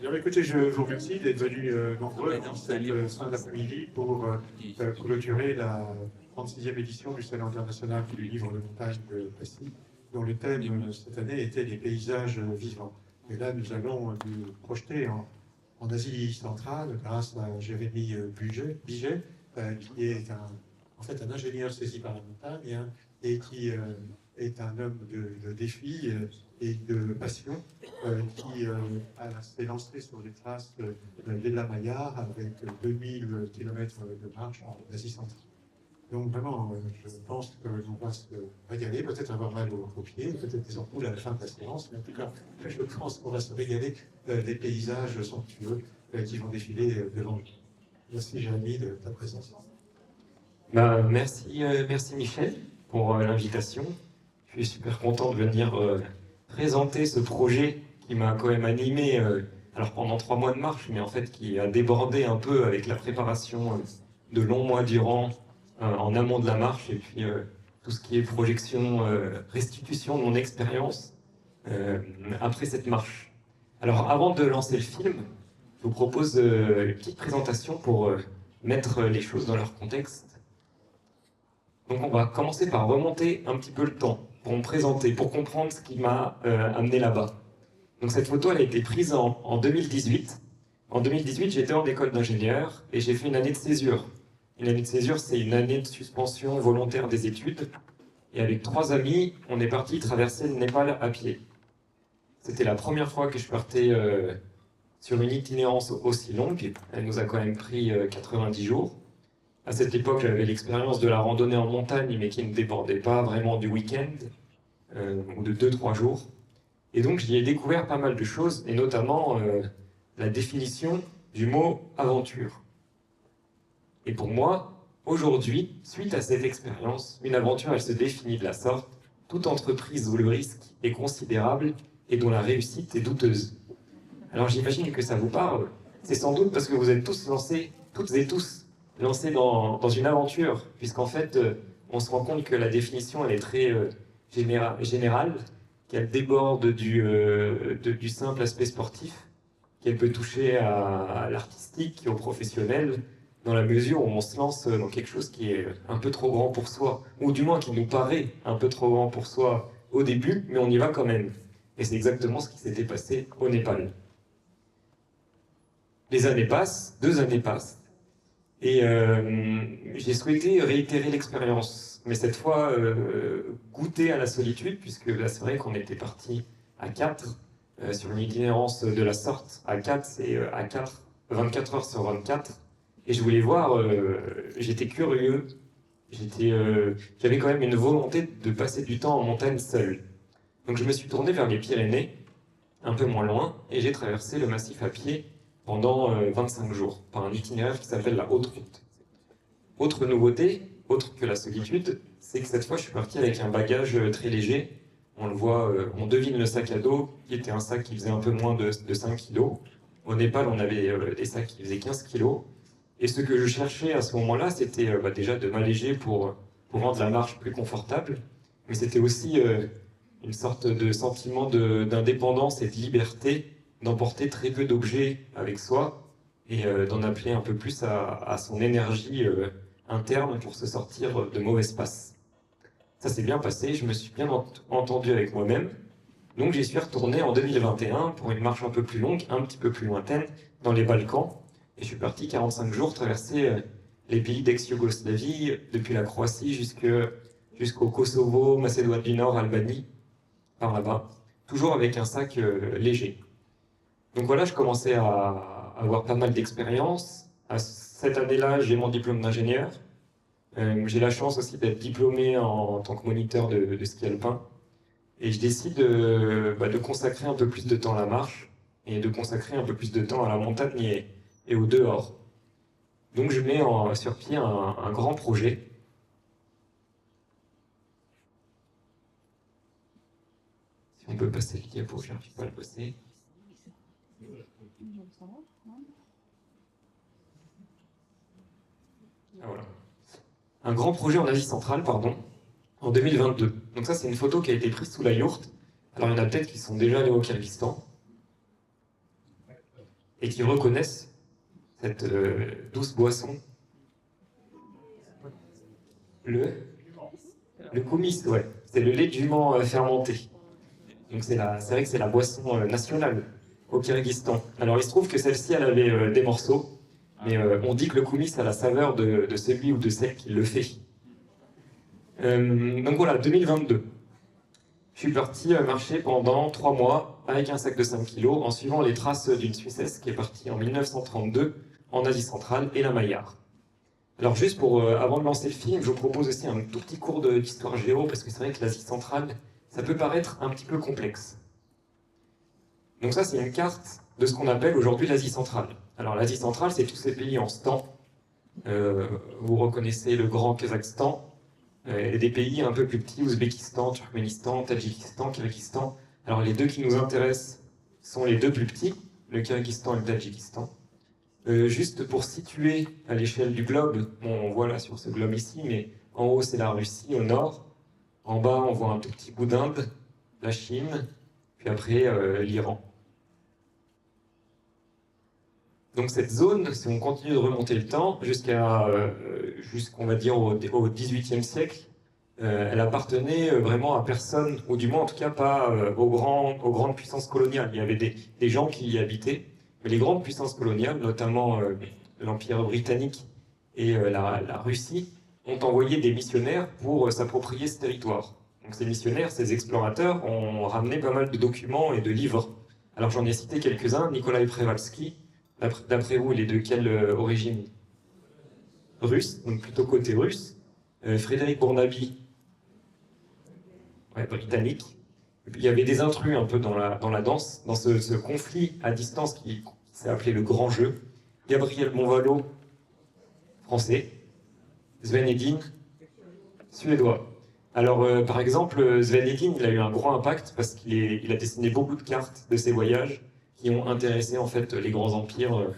Alors, écoutez, je vous remercie d'être venus nombreux dans cette fin d'après-midi pour clôturer la 36e édition du Salon international du livre de montagne de Passy, dont le thème cette année était les paysages vivants. Et là, nous allons nous projeter en Asie centrale grâce à Jérémy Biget, qui est en fait un ingénieur saisi par la montagne, hein, et qui est un homme de défi et de passion, qui s'est lancé sur les traces de la Maillard avec 2000 km de marche en Asie centrale. Donc vraiment, je pense qu'on va se régaler, peut-être avoir mal aux pieds, peut-être des ampoules à la fin de la séance, mais en tout cas, je pense qu'on va se régaler des paysages somptueux qui vont défiler devant nous. Merci Jérémy de ta présence. Merci Michel pour l'invitation. Je suis super content de venir présenter ce projet qui m'a quand même animé alors pendant 3 mois de marche, mais en fait qui a débordé un peu avec la préparation de longs mois durant en amont de la marche, et puis tout ce qui est projection, restitution de mon expérience après cette marche. Alors avant de lancer le film, je vous propose une petite présentation pour mettre les choses dans leur contexte. Donc on va commencer par remonter un petit peu le temps pour me présenter, pour comprendre ce qui m'a amené là-bas. Donc cette photo, elle a été prise en 2018. En 2018, j'étais en école d'ingénieur et j'ai fait une année de césure. Une année de césure, c'est une année de suspension volontaire des études. Et avec 3 amis, on est parti traverser le Népal à pied. C'était la première fois que je partais sur une itinérance aussi longue. Elle nous a quand même pris 90 jours. À cette époque, j'avais l'expérience de la randonnée en montagne, mais qui ne débordait pas vraiment du week-end, ou de 2-3 jours. Et donc, j'y ai découvert pas mal de choses, et notamment la définition du mot « aventure ». Et pour moi, aujourd'hui, suite à cette expérience, une aventure, elle se définit de la sorte: toute entreprise où le risque est considérable et dont la réussite est douteuse. Alors j'imagine que ça vous parle. C'est sans doute parce que vous êtes tous lancés, toutes et tous, lancés dans une aventure, puisqu'en fait, on se rend compte que la définition, elle est très générale, qu'elle déborde du simple aspect sportif, qu'elle peut toucher à l'artistique, au professionnel, dans la mesure où on se lance dans quelque chose qui est un peu trop grand pour soi, ou du moins qui nous paraît un peu trop grand pour soi au début, mais on y va quand même. Et c'est exactement ce qui s'était passé au Népal. Les années passent, 2 années passent, et j'ai souhaité réitérer l'expérience, mais cette fois goûter à la solitude, puisque là c'est vrai qu'on était parti à 4 sur une itinérance de la sorte. À 4, c'est à 4, 24 heures sur 24, et je voulais voir, j'étais curieux, j'avais quand même une volonté de passer du temps en montagne seul. Donc je me suis tourné vers les Pyrénées, un peu moins loin, et j'ai traversé le massif à pied pendant 25 jours, par un itinéraire qui s'appelle la Haute Route. Autre nouveauté, autre que la solitude, c'est que cette fois je suis parti avec un bagage très léger. On le voit, on devine le sac à dos, qui était un sac qui faisait un peu moins de 5 kg. Au Népal, on avait des sacs qui faisaient 15 kg. Et ce que je cherchais à ce moment-là, c'était déjà de m'alléger pour rendre la marche plus confortable, mais c'était aussi une sorte de sentiment d'indépendance et de liberté, d'emporter très peu d'objets avec soi et d'en appeler un peu plus à son énergie interne pour se sortir de mauvaises passes. Ça s'est bien passé, je me suis bien entendu avec moi-même, donc j'y suis retourné en 2021 pour une marche un peu plus longue, un petit peu plus lointaine, dans les Balkans, et je suis parti 45 jours traverser les pays d'ex-Yougoslavie, depuis la Croatie jusqu'au Kosovo, Macédoine du Nord, Albanie, par là-bas, toujours avec un sac léger. Donc voilà, je commençais à avoir pas mal d'expérience. Cette année-là, j'ai mon diplôme d'ingénieur. J'ai la chance aussi d'être diplômé en tant que moniteur de ski alpin. Et je décide de consacrer un peu plus de temps à la marche et de consacrer un peu plus de temps à la montagne et au dehors. Donc je mets sur pied un grand projet. Si on peut passer le diapo, je n'arrive pas à le passer. Ah, voilà. Un grand projet en Asie centrale, pardon, en 2022. Donc ça, c'est une photo qui a été prise sous la yourte. Alors il y en a peut-être qui sont déjà allés au Kyrgyzstan. et qui reconnaissent cette douce boisson. Le koumis, ouais. C'est le lait de jument fermenté. Donc c'est vrai que c'est la boisson nationale au Kyrgyzstan. Alors il se trouve que celle-ci, elle avait des morceaux, mais on dit que le koumis a la saveur de celui ou de celle qui le fait. Donc voilà, 2022. Je suis parti marcher pendant 3 mois avec un sac de 5 kilos en suivant les traces d'une Suissesse qui est partie en 1932 en Asie centrale et la Maillard. Alors juste avant de lancer le film, je vous propose aussi un tout petit cours d'histoire géo parce que c'est vrai que l'Asie centrale, ça peut paraître un petit peu complexe. Donc ça, c'est une carte de ce qu'on appelle aujourd'hui l'Asie centrale. Alors l'Asie centrale, c'est tous ces pays en stan. Vous reconnaissez le grand Kazakhstan, et des pays un peu plus petits, Ouzbékistan, Turkménistan, Tadjikistan, Kyrgyzstan. Alors les deux qui nous intéressent sont les deux plus petits, le Kyrgyzstan et le Tadjikistan. Juste pour situer à l'échelle du globe, on voit là sur ce globe ici, mais en haut c'est la Russie au nord, en bas on voit un tout petit bout d'Inde, la Chine, puis après l'Iran. Donc cette zone, si on continue de remonter le temps jusqu'on va dire au XVIIIe siècle, elle appartenait vraiment à personne, ou du moins en tout cas pas aux grandes puissances coloniales. Il y avait des gens qui y habitaient, mais les grandes puissances coloniales, notamment l'Empire britannique et la Russie, ont envoyé des missionnaires pour s'approprier ce territoire. Donc ces missionnaires, ces explorateurs, ont ramené pas mal de documents et de livres. Alors j'en ai cité quelques-uns, Nikolai Przewalski. D'après vous, il est de quelle origine? Russe, donc plutôt côté russe. Frédéric Bournaby, ouais, britannique. Et puis, il y avait des intrus un peu dans la danse, dans ce conflit à distance qui s'est appelé le Grand Jeu. Gabriel Monvalot, français. Sven Hedin, suédois. Alors, par exemple, Sven Hedin, il a eu un gros impact parce qu'il a dessiné beaucoup de cartes de ses voyages qui ont intéressé en fait les grands empires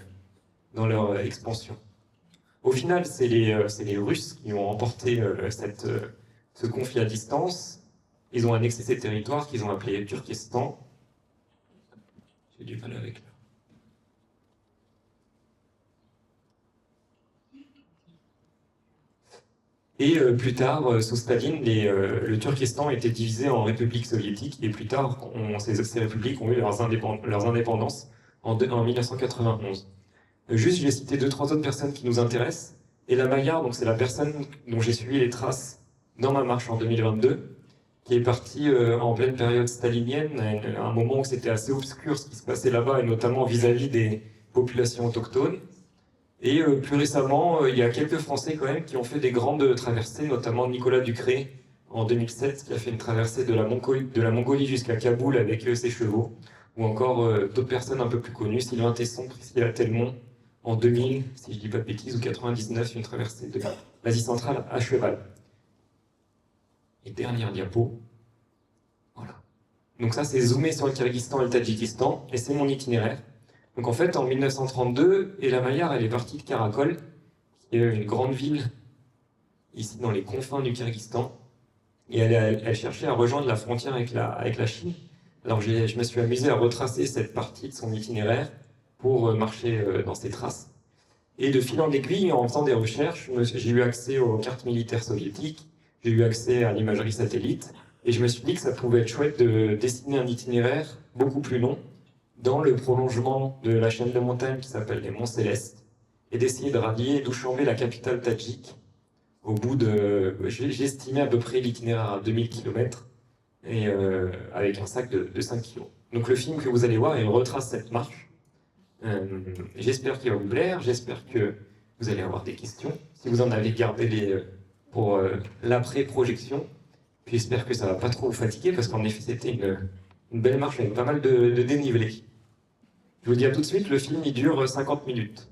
dans leur expansion. Au final, c'est les Russes qui ont remporté ce conflit à distance. Ils ont annexé ces territoires qu'ils ont appelés Turkestan. J'ai du mal avec là. Et plus tard, sous Staline, le Turkestan a été divisé en républiques soviétiques, et plus tard, ces républiques ont eu leurs indépendances en 1991. Juste, je vais citer 2-3 autres personnes qui nous intéressent. Et la Maillard, donc c'est la personne dont j'ai suivi les traces dans ma marche en 2022, qui est partie en pleine période stalinienne, à un moment où c'était assez obscur ce qui se passait là-bas, et notamment vis-à-vis des populations autochtones. Et plus récemment, il y a quelques Français quand même qui ont fait des grandes traversées, notamment Nicolas Ducré en 2007, qui a fait une traversée de la Mongolie jusqu'à Kaboul avec ses chevaux, ou encore d'autres personnes un peu plus connues, Sylvain Tesson, Priscilla Telmont, en 2000, si je dis pas de bêtises, ou 99, une traversée de l'Asie centrale à cheval. Et dernière diapo, voilà. Donc ça, c'est zoomé sur le Kyrgyzstan et le Tadjikistan, et c'est mon itinéraire. Donc en fait, en 1932, Ella Maillard, elle est partie de Karakol, qui est une grande ville ici dans les confins du Kyrgyzstan, et elle cherchait à rejoindre la frontière avec la Chine. Alors je me suis amusé à retracer cette partie de son itinéraire pour marcher dans ses traces. Et de fil en aiguille, en faisant des recherches, j'ai eu accès aux cartes militaires soviétiques, j'ai eu accès à l'imagerie satellite, et je me suis dit que ça pouvait être chouette de dessiner un itinéraire beaucoup plus long, dans le prolongement de la chaîne de montagnes qui s'appelle les Monts Célestes, et d'essayer de rallier Douchanbé, la capitale tadjik, au bout de... J'ai estimé à peu près l'itinéraire à 2000 km, et avec un sac de 5 kg. Donc le film que vous allez voir, il retrace cette marche. J'espère qu'il va vous plaire, j'espère que vous allez avoir des questions. Si vous en avez, gardez-les pour l'après-projection. Puis j'espère que ça va pas trop vous fatiguer, parce qu'en effet, c'était une belle marche avec pas mal de dénivelé. Je vous dis à tout de suite, le film il dure 50 minutes.